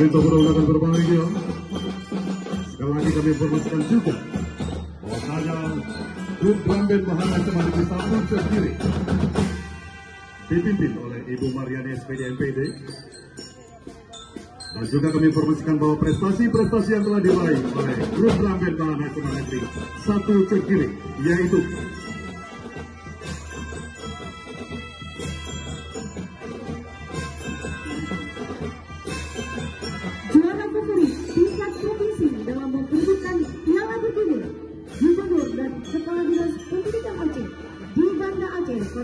Kita berulang berbahagia. Sekali lagi kami informasikan juga bahwasanya grup drum band Bahana Cemandiri satu terdiri dipimpin oleh Ibu Mariani SPD MPD, dan juga kami informasikan bahwa prestasi-prestasi yang telah diraih oleh grup drum band Bahana Cemandiri satu terdiri yaitu